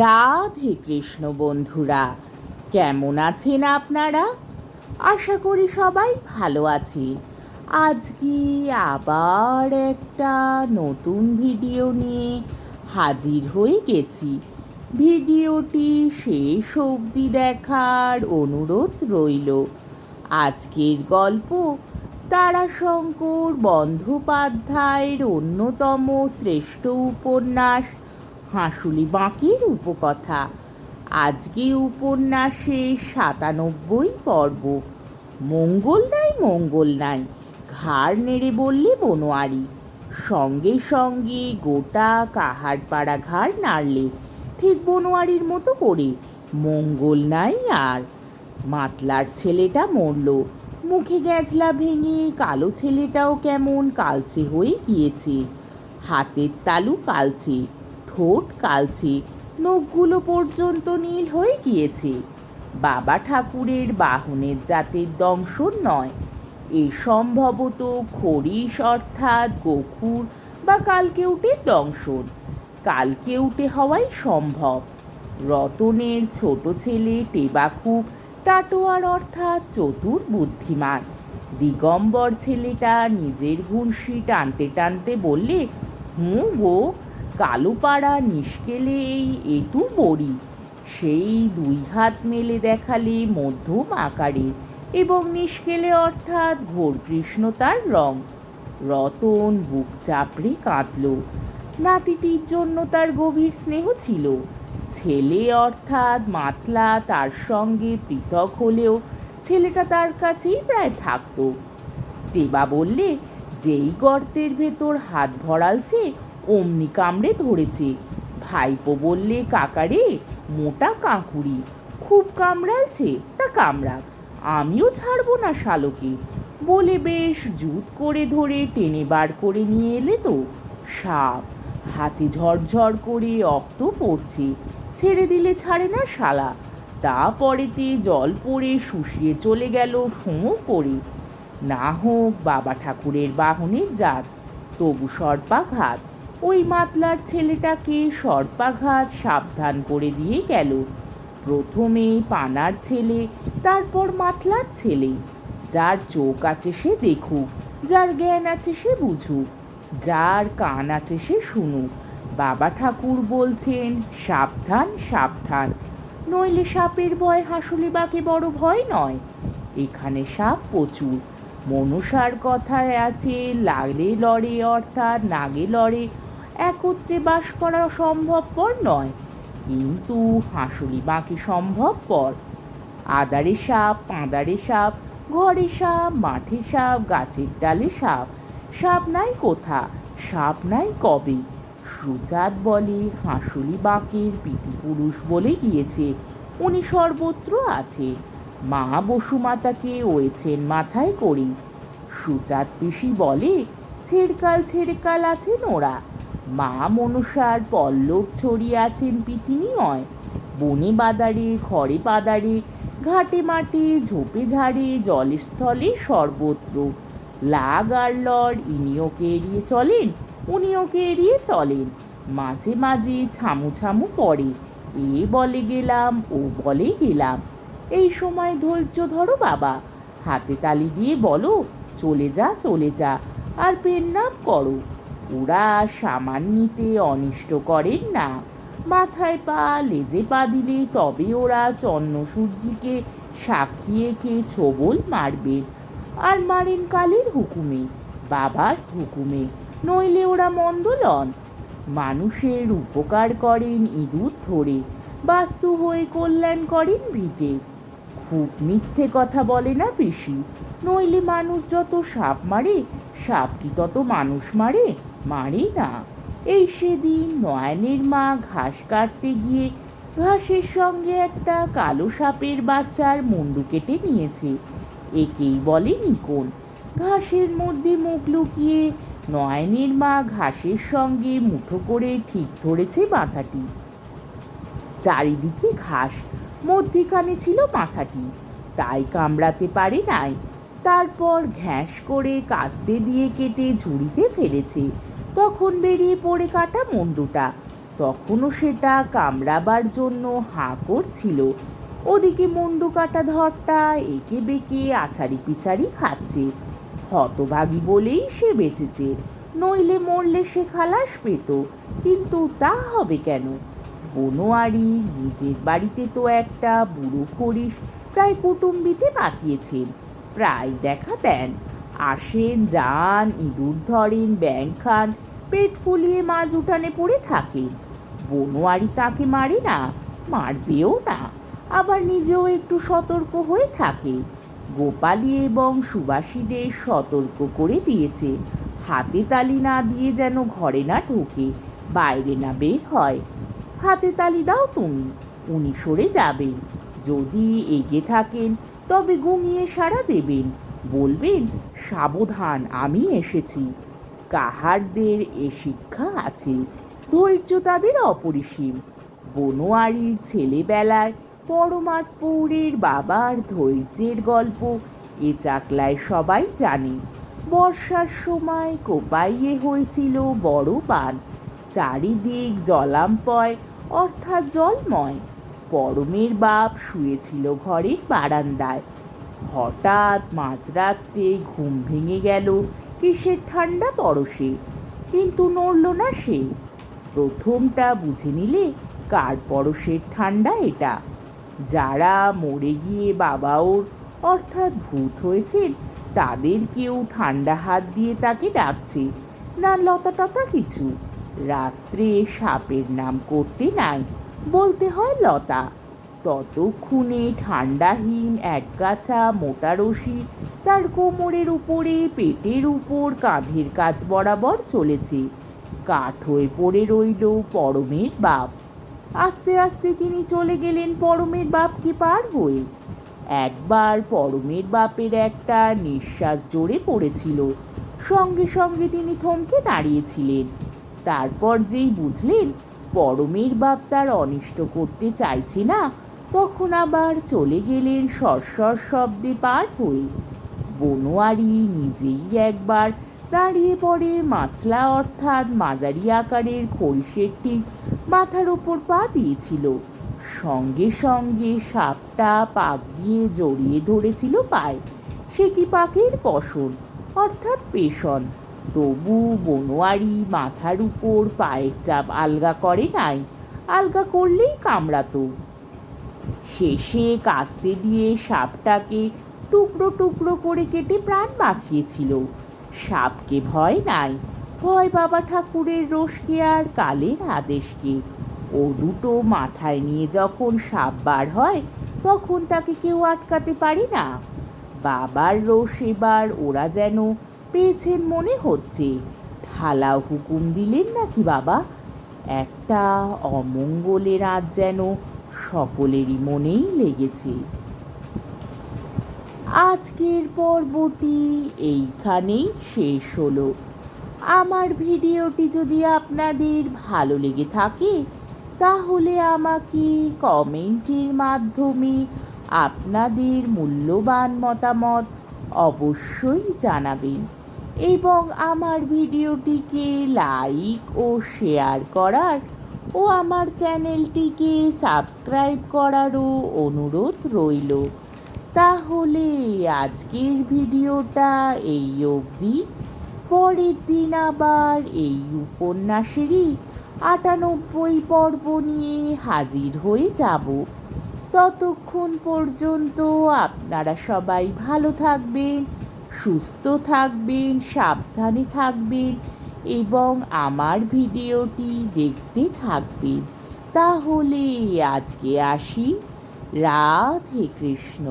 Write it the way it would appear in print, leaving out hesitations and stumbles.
রাধে কৃষ্ণ বন্ধুরা, কেমন আছেন আপনারা? আশা করি সবাই ভালো আছেন। আজকে আবার একটা নতুন ভিডিও নিয়ে হাজির হয়ে গেছি। ভিডিওটি শেষ অবধি দেখার অনুরোধ রইল। আজকের গল্প তারাশঙ্কর বন্দ্যোপাধ্যায়ের অন্যতম শ্রেষ্ঠ উপন্যাস হাঁসুলি বাঁকের উপকথা। আজকে উপন্যাসে ৯৭ পর্ব। মঙ্গল নাই, মঙ্গল নাই, ঘাড় নেড়ে বললে বনোয়ারি। সঙ্গে সঙ্গে গোটা কাহারপাড়া ঘাড় নাড়লে, ঠিক বনোয়ারির মতো করে। মঙ্গল নাই আর। মাতলার ছেলেটা মরল, মুখে গ্যাজলা ভেঙে কালো ছেলেটাও কেমন কালচে হয়ে গিয়েছে। হাতের তালু কালচে, ঠোঁট কালচে, নখগুলো পর্যন্ত নীল হয়ে গিয়েছে। বাবা ঠাকুরের বাহনের জাতের দংশন নয়, এ সম্ভবত খরিশ অর্থাৎ গোখুর বা কালকেউটের দংশন। কালকেউটে হওয়াই সম্ভব। রতনের ছোট ছেলে টেবাখু টাটোয়ার অর্থাৎ চতুর বুদ্ধিমান। দিগম্বর ছেলেটা নিজের ঘুণসি টানতে টানতে বললে, গো, কালোপাড়া নিষ্কেলে এই এতু বড়ি। সেই দুই হাত মেলে দেখালে মধ্যম আকারে, এবং নিষ্কেলে অর্থাৎ ঘোর কৃষ্ণতার রং। রতন বুক চাপড়ে কাঁদল। নাতিটির জন্য তার গভীর স্নেহ ছিল। ছেলে অর্থাৎ মাতলা তার সঙ্গে পৃথক হলেও ছেলেটা তার কাছেই প্রায় থাকত। টেবা বললে, যেই গর্তের ভেতর হাত ভরালছে অমনি কামড়ে ধরেছে। ভাইপো বললে, কাকারে, মোটা কাঁকুড়ি, খুব কামড়ালছে, তা কামড়াক, আমিও ছাড়বো না শালোকে। বলে বেশ জুত করে ধরে টেনে বার করে নিয়ে এলে তো সাপ। হাতে ঝরঝর করে রক্ত পড়ছে, ছেড়ে দিলে ছাড়ে না শালা। তা পরেতে জল পড়ে শুষিয়ে চলে গেল ফোঁ করে। না হোক বাবা ঠাকুরের বাহনের জাত, তবু সর্পাঘাত। ওই মাতলার ছেলেটাকে সর্পাঘাত সাবধান করে দিয়ে গেল। প্রথমে পানার ছেলে, তারপর মাতলার ছেলে। যার চোখ আছে সে দেখুক, যার জ্ঞান আছে সে বুঝুক, যার কান আছে সে শুনুক। বাবা ঠাকুর বলছেন, সাবধান সাবধান, নইলে সাপের ভয় হাঁসুলি বাঁকে বড় ভয় নয়। এখানে সাপ প্রচুর। মনসার কথায় আছে, লাগলে লড়ে অর্থাৎ নাগে লড়ে একত্রে বাস করা সম্ভবপর নয়, কিন্তু হাঁসুলি বাঁকে সম্ভবপর। আদারে সাপ, পাঁদারে সাপ, ঘরে সাপ, মাঠে সাপ, গাছের ডালে সাপ। সাপ নাই কোথা, সাপ নাই কবে। সুজাত বলে, হাঁসুলি বাঁকের পিতৃপুরুষ বলে গিয়েছে, উনি সর্বত্র আছে। মা বসুমাতাকে ওয়েছেন মাথায় করে। সুজাত পিসি বলে, ছেড়কাল ছেড়কাল আছেন ওরা। মা মনসার পল্লব ছড়িয়ে আছেন পৃথিবীময়। বনে বাদারে, ঘরে পাদারে, ঘাটে মাঠে, ঝোপে ঝাড়ে, জলে স্থলে সর্বত্র। লাগ আর লড়, ইনি ওকে এড়িয়ে চলেন, উনি ওকে এড়িয়ে চলেন। মাঝে মাঝে ছামু ছামু পড়ে, এ বলে গেলাম, ও বলে গেলাম। এই সময় ধৈর্য ধরো বাবা, হাতে তালি দিয়ে বলো, চলে যা চলে যা, আর পেন নাম করো। ওরা সামান্যিতে অনিষ্ট করেন না। মাথায় পা, লেজে পা দিলে তবে ওরা চন্নসূর্যিকে সাক্ষী এঁকে ছোবল মারবেন, আর মারেন কালের হুকুমে, বাবার হুকুমে, নইলে ওরা মন্দ লন। মানুষের উপকার করেন ইঁদুর ধরে, বাস্তু হয়ে কল্যাণ করেন ভিটে। খুব মিথ্যে কথা বলে না পিসি, নইলে মানুষ যত সাপ মারে, সাপ কি তত মানুষ মারে? মারে না। এই সেদিন নয়নের মা ঘাস কাটতে গিয়ে ঘাসের সঙ্গে একটা কালো সাপের বাচ্চার মুন্ডু কেটে নিয়েছে। একেই বলে নিকোন। ঘাসের মধ্যে মুখ লুকিয়ে নয়নের মা ঘাসের সঙ্গে মুঠো করে ঠিক ধরেছে মাথাটি। চারিদিকে ঘাস, মধ্যিখানে ছিল মাথাটি, তাই কামড়াতে পারে নাই। তারপর ঘ্যাঁস করে কাস্তে দিয়ে কেটে ঝুড়িতে ফেলেছে। তখন বেরিয়ে পড়ে কাটা মুন্ডুটা। তখনও সেটা কামড়াবার জন্য হাঁ করছিল। ওদিকে মুন্ডু কাটা ধরটা একে বেঁকে আছাড়ি পিছাড়ি খাচ্ছে। হতভাগী বলেই সে বেঁচেছে, নইলে মরলে সে খালাস পেত। কিন্তু তা হবে কেন? বনোয়ারি নিজের বাড়িতে তো একটা বুড়ো খরিস প্রায় কুটুম্বিতে পাঠিয়েছেন। প্রায় দেখা দেন, আসেন যান, ইঁদুর ধরেন, ব্যাঙ খান, পেট ফুলিয়ে মাঝ উঠানে পড়ে থাকেন। বনোয়ারি তাকে মারে না, মারবেও না, আবার নিজেও একটু সতর্ক হয়ে থাকে। গোপালী এবং সুবাসীদের সতর্ক করে দিয়েছে, হাতে তালি না দিয়ে যেন ঘরে না ঢোকে, বাইরে না বের হয়। হাতে তালি দাও তুমি, উনি সরে যাবেন। যদি এগে থাকেন তবে গুঙিয়ে সাড়া দেবেন, বলবেন সাবধান আমি এসেছি। কাহারদের এ শিক্ষা আছে, ধৈর্য তাদের অপরিসীম। বনোয়ারির ছেলেবেলায় পরমাট পৌরের বাবার ধৈর্যের গল্প এ চাকলায় সবাই জানে। বর্ষার সময় কোপাইয়ে হয়েছিল বড় বান, চারিদিক জলাম্পয় অর্থাৎ জলময়। পরমের বাপ শুয়েছিল ঘরের বারান্দায়। হঠাৎ মাঝরাত্রে ঘুম ভেঙে গেল কিসের ঠান্ডা পরশে, কিন্তু নড়ল না সে। প্রথমটা বুঝে নিলে কার পরশের ঠান্ডা এটা। যারা মরে গিয়ে বাবা ওর অর্থাৎ ভূত হয়েছেন, তাদের কেউ ঠান্ডা হাত দিয়ে তাকে ডাকছে না, লতা টতা কিছু। রাত্রে সাপের নাম করতে নাই, বলতে হয় লতা। ততক্ষণে ঠান্ডাহীন একগাছা মোটা রশি তার কোমরের উপরে, পেটের উপর, কাঁধের কাছ বরাবর চলেছে। কাঠ হয়ে পড়ে রইল পরমের বাপ। আস্তে আস্তে তিনি চলে গেলেন পরমের বাপকে পার হয়ে। একবার পরমের বাপের একটা নিঃশ্বাস জোরে পড়েছিল, সঙ্গে সঙ্গে তিনি থমকে দাঁড়িয়েছিলেন। তারপর যেই বুঝলেন পরমের বাপ তার অনিষ্ট করতে চাইছে না, তখন আবার চলে গেলেন সরসর শব্দে পার হয়ে। বনোয়ারি নিজেই একবার দাঁড়িয়ে পড়ে মাছলা অর্থাৎ মাঝারি আকারের খরিসের ঠিক মাথার ওপর পা দিয়েছিল। সঙ্গে সঙ্গে সাপটা পাক দিয়ে জড়িয়ে ধরেছিল পায়ে। সে কি পাকের কষণ অর্থাৎ পেষণ। তবু বনোয়ারি মাথার উপর পায়ের চাপ আলগা করে নাই, আলগা করলেই কামড়াতো। শেষে কাস্তে দিয়ে সাপটাকে টুকরো টুকরো করে কেটে প্রাণ বাঁচিয়েছিল। সাপকে ভয় নাই, ভয় বাবা ঠাকুরের রোষকে আর কালের আদেশকে। ও দুটো মাথায় নিয়ে যখন সাপ বার হয়, তখন তাকে কেউ আটকাতে পারে না। বাবার রোষ এবার ওরা যেন পেয়েছেন মনে হচ্ছে। ঢালাও হুকুম দিলেন নাকি বাবা? একটা অমঙ্গলের আজ যেন সকলেরই মনেই লেগেছে। আজকের পর্বটি এইখানেই শেষ হলো। আমার ভিডিওটি যদি আপনাদের ভালো লেগে থাকে তাহলে আমাকে কমেন্টের মাধ্যমে আপনাদের মূল্যবান মতামত অবশ্যই জানাবেন, এবং আমার ভিডিওটিকে লাইক ও শেয়ার করার ও আমার চ্যানেলটিকে সাবস্ক্রাইব করারও অনুরোধ রইল। তাহলে আজকের ভিডিওটা এই অবধি। পরের দিন আবার এই উপন্যাসেরই ৯৮ পর্ব নিয়ে হাজির হয়ে যাব। ততক্ষণ পর্যন্ত আপনারা সবাই ভালো থাকবেন, সুস্থ থাকবেন, সাবধানে থাকবেন এবং আমার ভিডিওটি দেখতে থাকবেন। তাহলে আজকে আসি। রাধে কৃষ্ণ।